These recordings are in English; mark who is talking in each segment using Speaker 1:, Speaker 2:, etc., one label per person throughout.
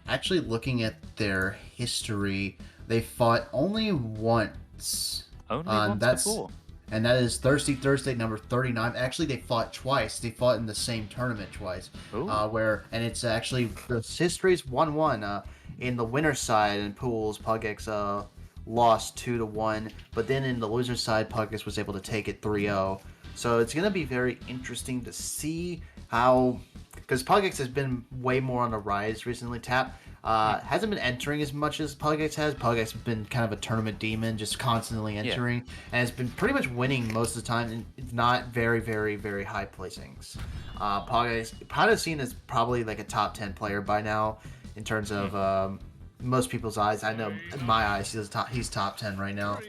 Speaker 1: actually looking at their history, they fought only once.
Speaker 2: Only
Speaker 1: Uh, and
Speaker 2: once
Speaker 1: that's
Speaker 2: before.
Speaker 1: and that is Thirsty Thursday number 39. Actually, they fought twice. They fought in the same tournament twice.
Speaker 2: Oh,
Speaker 1: It's actually the history's 1-1. In the winner's side in pools, Pugx lost 2-1, but then in the loser's side, Pugx was able to take it 3-0. So it's gonna be very interesting to see how, because Pugx has been way more on the rise recently. Tap hasn't been entering as much as Pugx has. Pugx has been kind of a tournament demon, just constantly
Speaker 2: yeah.
Speaker 1: entering, and has been pretty much winning most of the time, and it's not very, very, very high placings. Pugx probably seen as probably like a top 10 player by now in terms of most people's eyes. I know in my eyes he's top 10 right now.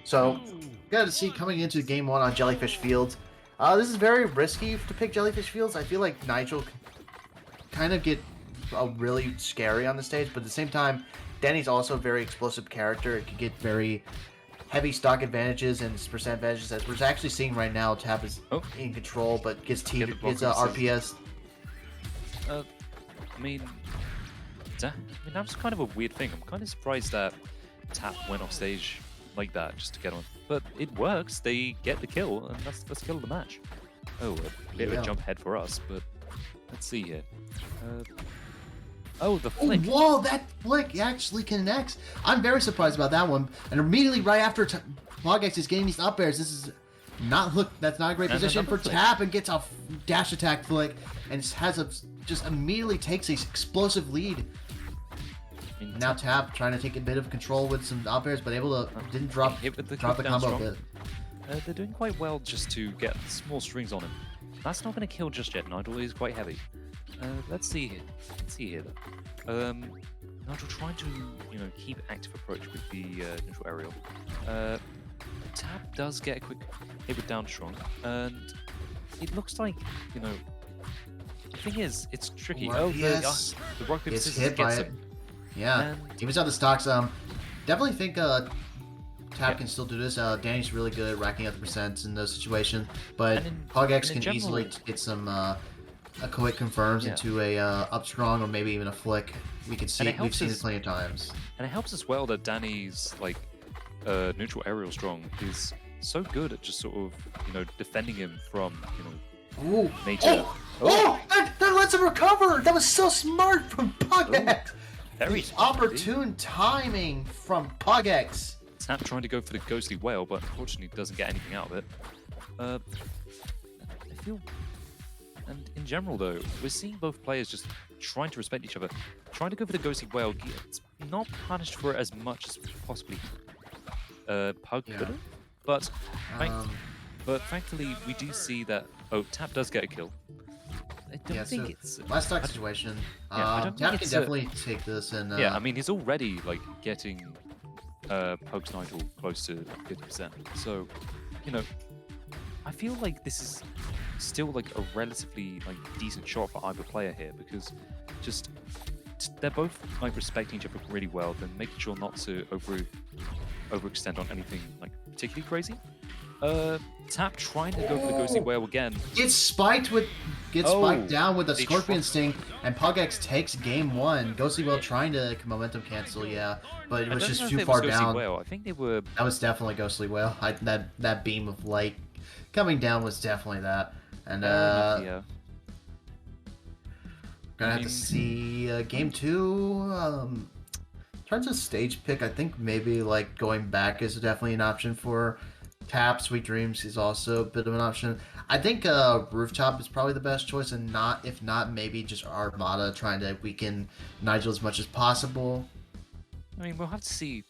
Speaker 1: So got to see coming into game one on Jellyfish Fields. This is very risky to pick Jellyfish Fields. I feel like Nigel kind of get really scary on the stage, but at the same time, Danny's also a very explosive character. It can get very heavy stock advantages and percent advantages, as we're actually seeing right now. Tap is in control, but gets RPS.
Speaker 2: I mean, that's kind of a weird thing. I'm kind of surprised that Tap went off stage like that just to get on. But it works. They get the kill, and that's the kill of the match. Oh, a bit of a jump head for us, but let's see here. Oh, the flick.
Speaker 1: Oh, whoa, that flick actually connects. I'm very surprised about that one. And immediately right after Pugx is getting these up airs, this is that's not a great position for
Speaker 2: flick.
Speaker 1: Tap, and gets a dash attack flick and just immediately takes a explosive lead. Now Tap trying to take a bit of control with some up airs, but able to didn't drop the combo a bit.
Speaker 2: They're doing quite well just to get small strings on him. That's not going to kill just yet. Nigel is quite heavy. Let's see here. Nigel trying to keep active approach with the neutral aerial. Tap does get a quick hit with down strong, and it looks like the thing is it's tricky.
Speaker 1: Yes.
Speaker 2: The rock paper
Speaker 1: It's
Speaker 2: scissors
Speaker 1: hit by
Speaker 2: gets
Speaker 1: it.
Speaker 2: him.
Speaker 1: Yeah, he was out the stocks. Definitely think Tap can still do this. Danny's really good at racking up the percents in those situations, but Pugx can easily get some a quick confirms into a up strong or maybe even a flick. We've seen it plenty of times.
Speaker 2: And it helps as well that Danny's neutral aerial strong is so good at just sort of defending him from nature.
Speaker 1: That lets him recover. That was so smart from Pugx.
Speaker 2: Very
Speaker 1: opportune timing from Pugx.
Speaker 2: Tap trying to go for the ghostly whale, but unfortunately doesn't get anything out of it. I feel, and in general though, we're seeing both players just trying to respect each other, trying to go for the ghostly whale. It's not punished for it as much as possibly Pug could have, but thankfully we do see that. Oh, Tap does get a kill. I don't think it's
Speaker 1: last stock situation. Tap can definitely take this, and
Speaker 2: yeah, I mean he's already getting Pug's Nigel close to 50%. So, I feel like this is still a relatively decent shot for either player here, because just they're both respecting each other really well, then making sure not to overextend on anything particularly crazy. Tap trying to go for the ghostly whale again.
Speaker 1: Gets spiked down with a scorpion sting, and Pugx takes game one. Ghostly whale trying to momentum cancel, but it was just too far down.
Speaker 2: Whale. I think they were.
Speaker 1: That was definitely ghostly whale. That beam of light coming down was definitely that. And gonna have to see game two. In terms of stage pick, I think maybe going back is definitely an option for Tap. Sweet Dreams is also a bit of an option. I think Rooftop is probably the best choice, and if not, maybe just Armada trying to weaken Nigel as much as possible.
Speaker 2: I mean, we'll have to see.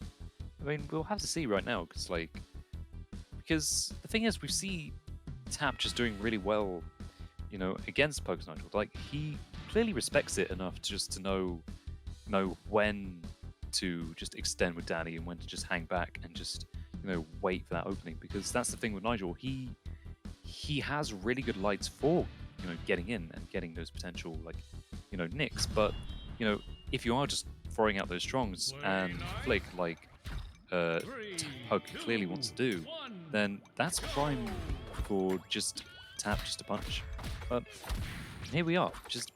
Speaker 2: We'll have to see right now, because the thing is, we see Tap just doing really well, against Pug's Nigel. He clearly respects it enough to know when to just extend with Danny and when to just hang back and just wait for that opening, because that's the thing with Nigel. He has really good lights for getting in and getting those potential nicks, but if you are just throwing out those strongs and flick Pug clearly wants to do, then that's prime for just Tap just to punish. But here we are, just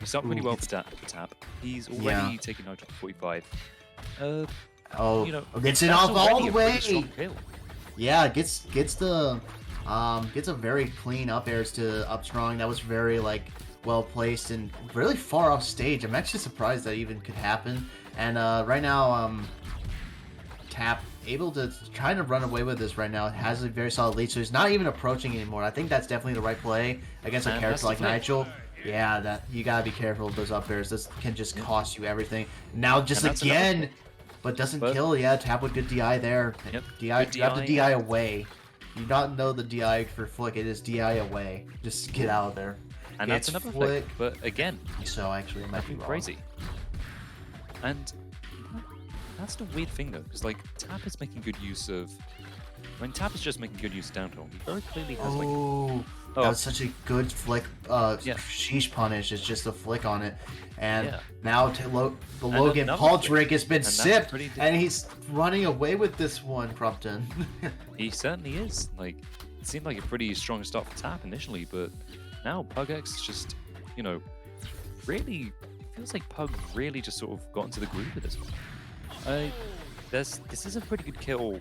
Speaker 2: He's starting really
Speaker 1: Ooh,
Speaker 2: well for Tap. He's already
Speaker 1: Yeah.
Speaker 2: taken Nigel to 45.
Speaker 1: Oh,
Speaker 2: You know,
Speaker 1: gets it
Speaker 2: that's
Speaker 1: off all
Speaker 2: already
Speaker 1: the
Speaker 2: a pretty
Speaker 1: way.
Speaker 2: strong kill.
Speaker 1: Yeah, gets a very clean up airs to up strong. That was very like well placed and really far off stage. I'm actually surprised that even could happen. And right now, Tap able to trying to run away with this right now. Has a very solid lead, so he's not even approaching anymore. I think that's definitely the right play against a
Speaker 2: And
Speaker 1: character like
Speaker 2: that's the flip.
Speaker 1: Nigel. Yeah, that you gotta be careful of those up airs. This can just cost you everything. Now just
Speaker 2: And that's another
Speaker 1: again,
Speaker 2: flip.
Speaker 1: but doesn't
Speaker 2: But-
Speaker 1: kill. Yeah, Tap with good DI there.
Speaker 2: Yep,
Speaker 1: DI,
Speaker 2: good
Speaker 1: grab the
Speaker 2: DI.
Speaker 1: DI away. You not know the DI for Flick. It is DI away. Just get out of there.
Speaker 2: And
Speaker 1: Gets
Speaker 2: that's another
Speaker 1: Flick.
Speaker 2: flick. But again,
Speaker 1: So actually, it might be
Speaker 2: nothing
Speaker 1: wrong.
Speaker 2: crazy. And that's the weird thing though, because like Tap is making good use of. When Tap is just making good use of down tilt, he very clearly has like.
Speaker 1: Oh, that was such a good flick.
Speaker 2: Yeah.
Speaker 1: Sheesh punish. It's just a flick on it, and
Speaker 2: Yeah.
Speaker 1: now the Logan
Speaker 2: another
Speaker 1: Paul
Speaker 2: flick.
Speaker 1: drink has been
Speaker 2: And that's
Speaker 1: sipped,
Speaker 2: pretty
Speaker 1: and he's running away with this one, Crumpton.
Speaker 2: He certainly is. Like, it seemed like a pretty strong start for Tap initially, but now Pugx just, you know, really, it feels like Pug really just sort of got into the groove with this one. This is a pretty good kill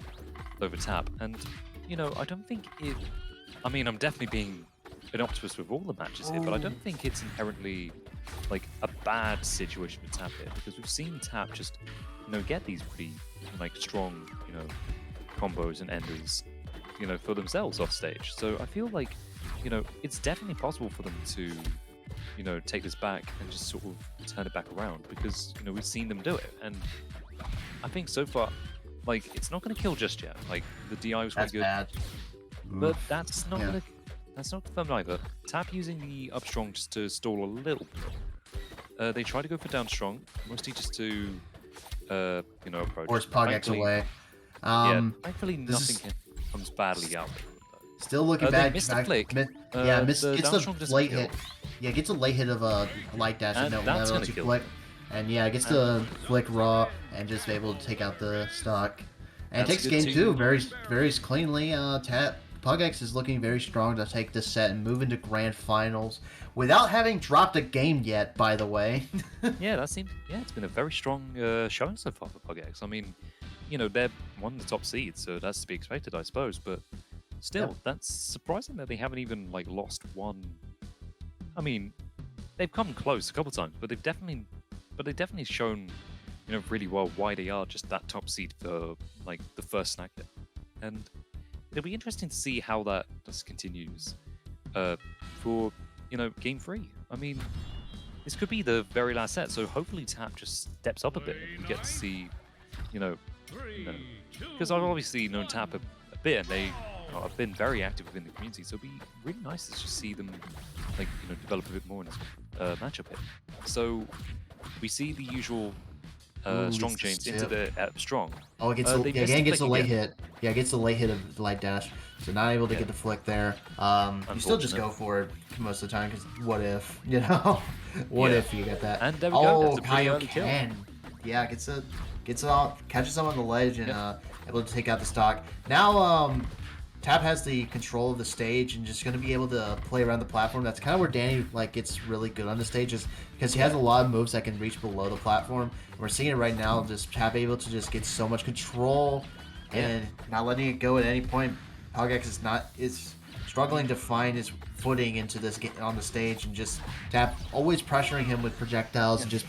Speaker 2: over Tap, and, you know, I don't think it. I mean, I'm definitely being an optimist with all the matches here, but I don't think it's inherently like a bad situation for Tap here, because we've seen Tap just, you know, get these pretty like strong, you know, combos and enders, you know, for themselves off stage. So I feel like, you know, it's definitely possible for them to, you know, take this back and just sort of turn it back around, because, you know, we've seen them do it, and I think so far, like, it's not going to kill just yet. Like, the DI was
Speaker 1: That's
Speaker 2: really good,
Speaker 1: bad.
Speaker 2: but
Speaker 1: Oof.
Speaker 2: that's not
Speaker 1: Yeah.
Speaker 2: gonna. That's not confirmed either. Tap using the up strong just to stall a little bit. They try to go for down strong, mostly just to, you know, approach.
Speaker 1: Force Pugx
Speaker 2: Thankfully-
Speaker 1: away.
Speaker 2: Yeah, thankfully
Speaker 1: this is-
Speaker 2: nothing comes badly out.
Speaker 1: Still looking
Speaker 2: They
Speaker 1: bad.
Speaker 2: missed the
Speaker 1: back-
Speaker 2: flick.
Speaker 1: mi-
Speaker 2: Uh,
Speaker 1: yeah,
Speaker 2: the
Speaker 1: gets
Speaker 2: down
Speaker 1: the
Speaker 2: strong doesn't
Speaker 1: late
Speaker 2: kill.
Speaker 1: hit. Yeah, gets a late hit of a light dash,
Speaker 2: And
Speaker 1: no,
Speaker 2: that's
Speaker 1: no,
Speaker 2: gonna
Speaker 1: to
Speaker 2: kill.
Speaker 1: flick. And yeah, gets the flick raw and just able to take out the stock. And
Speaker 2: That's
Speaker 1: takes
Speaker 2: good
Speaker 1: game
Speaker 2: too.
Speaker 1: 2 very cleanly. Pugx is looking very strong to take this set and move into grand finals without having dropped a game yet, by the way.
Speaker 2: Yeah, that seems. Yeah, it's been a very strong showing so far for Pugx. I mean, you know, they're one of the top seeds, so that's to be expected, I suppose. But still,
Speaker 1: Yep.
Speaker 2: that's surprising that they haven't even like lost one. I mean, they've come close a couple times, but they've definitely shown, you know, really well why they are just that top seed for like the first SnackDown. And it'll be interesting to see how that just continues for, you know, game 3. I mean, this could be the very last set, so hopefully Tap just steps up a bit and we get to see, you know, because I've obviously known Tap a bit, and they have been very active within the community, so it'd be really nice to just see them, like, you know, develop a bit more in this matchup here. So we see the usual
Speaker 1: Ooh,
Speaker 2: strong
Speaker 1: gets
Speaker 2: chains
Speaker 1: the
Speaker 2: into the strong.
Speaker 1: Oh, it gets
Speaker 2: They
Speaker 1: yeah,
Speaker 2: missed
Speaker 1: again
Speaker 2: the
Speaker 1: gets the
Speaker 2: flick
Speaker 1: late
Speaker 2: again.
Speaker 1: hit. Yeah, gets the late hit of the light dash. So not able to
Speaker 2: Yeah.
Speaker 1: get the flick there. You still just
Speaker 2: Unfortunate.
Speaker 1: go for it most of the time because what if, you know? What
Speaker 2: Yeah.
Speaker 1: if you get that?
Speaker 2: And there we go, that's a pretty
Speaker 1: Kyle
Speaker 2: early kill.
Speaker 1: can. Yeah, gets it out, catches him on the ledge and able to take out the stock. Now Tap has the control of the stage and just going to be able to play around the platform. That's kind of where Danny like gets really good on the stage, is because he has a lot of moves that can reach below the platform. And we're seeing it right now. Just Tap able to just get so much control and not letting it go at any point. Pugx is struggling to find his footing into this on the stage, and just Tap always pressuring him with projectiles and just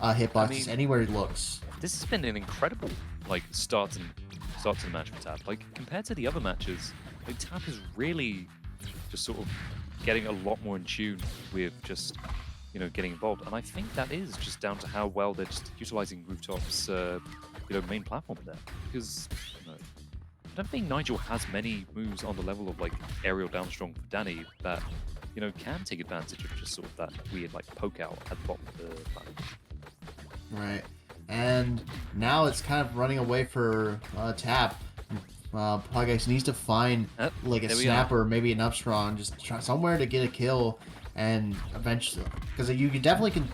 Speaker 1: hitboxes anywhere he looks.
Speaker 2: This has been an incredible like start to the match for Tap. Like compared to the other matches, like Tap is really just sort of getting a lot more in tune with just, you know, getting involved. And I think that is just down to how well they're just utilizing Rooftop's you know, main platform there. Because, you know, I don't think Nigel has many moves on the level of like aerial down strong for Danny that, you know, can take advantage of just sort of that weird like poke out at the bottom of the platform.
Speaker 1: Right. And now it's kind of running away for Tap. Pugx needs to find like a
Speaker 2: there we
Speaker 1: snapper, maybe an up strong, just try somewhere to get a kill, and eventually, because you definitely can.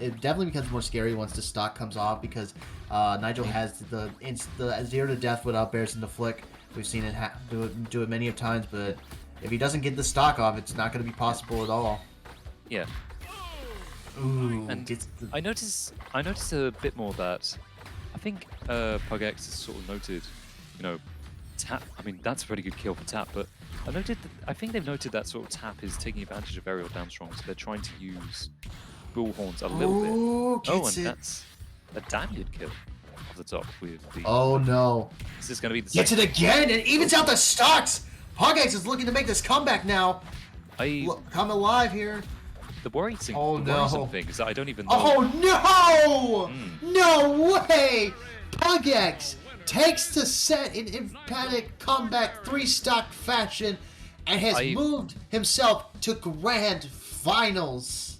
Speaker 1: It definitely becomes more scary once the stock comes off, because Nigel has the 0 to death with up airs and the flick. We've seen it do it many of times, but if he doesn't get the stock off, it's not going to be possible at all.
Speaker 2: Yeah.
Speaker 1: Ooh,
Speaker 2: And
Speaker 1: gets the...
Speaker 2: I notice a bit more that I think Pugx has sort of noted, you know, Tap. I mean, that's a pretty good kill for Tap, but I think they've noted that sort of Tap is taking advantage of aerial down strong, so they're trying to use bullhorns a little bit.
Speaker 1: Ooh,
Speaker 2: Oh,
Speaker 1: gets
Speaker 2: and
Speaker 1: it.
Speaker 2: that's a damn good kill off the top with the.
Speaker 1: Oh no.
Speaker 2: This is going to be the
Speaker 1: Gets it
Speaker 2: second.
Speaker 1: again and evens out the stocks. Pugx is looking to make this comeback now. Look, come alive here.
Speaker 2: The worrying thing,
Speaker 1: Oh,
Speaker 2: the worrisome
Speaker 1: no.
Speaker 2: thing is that I don't even know.
Speaker 1: Oh no! No way! Pugx takes the set in emphatic comeback 3-stock fashion and has moved himself to grand finals.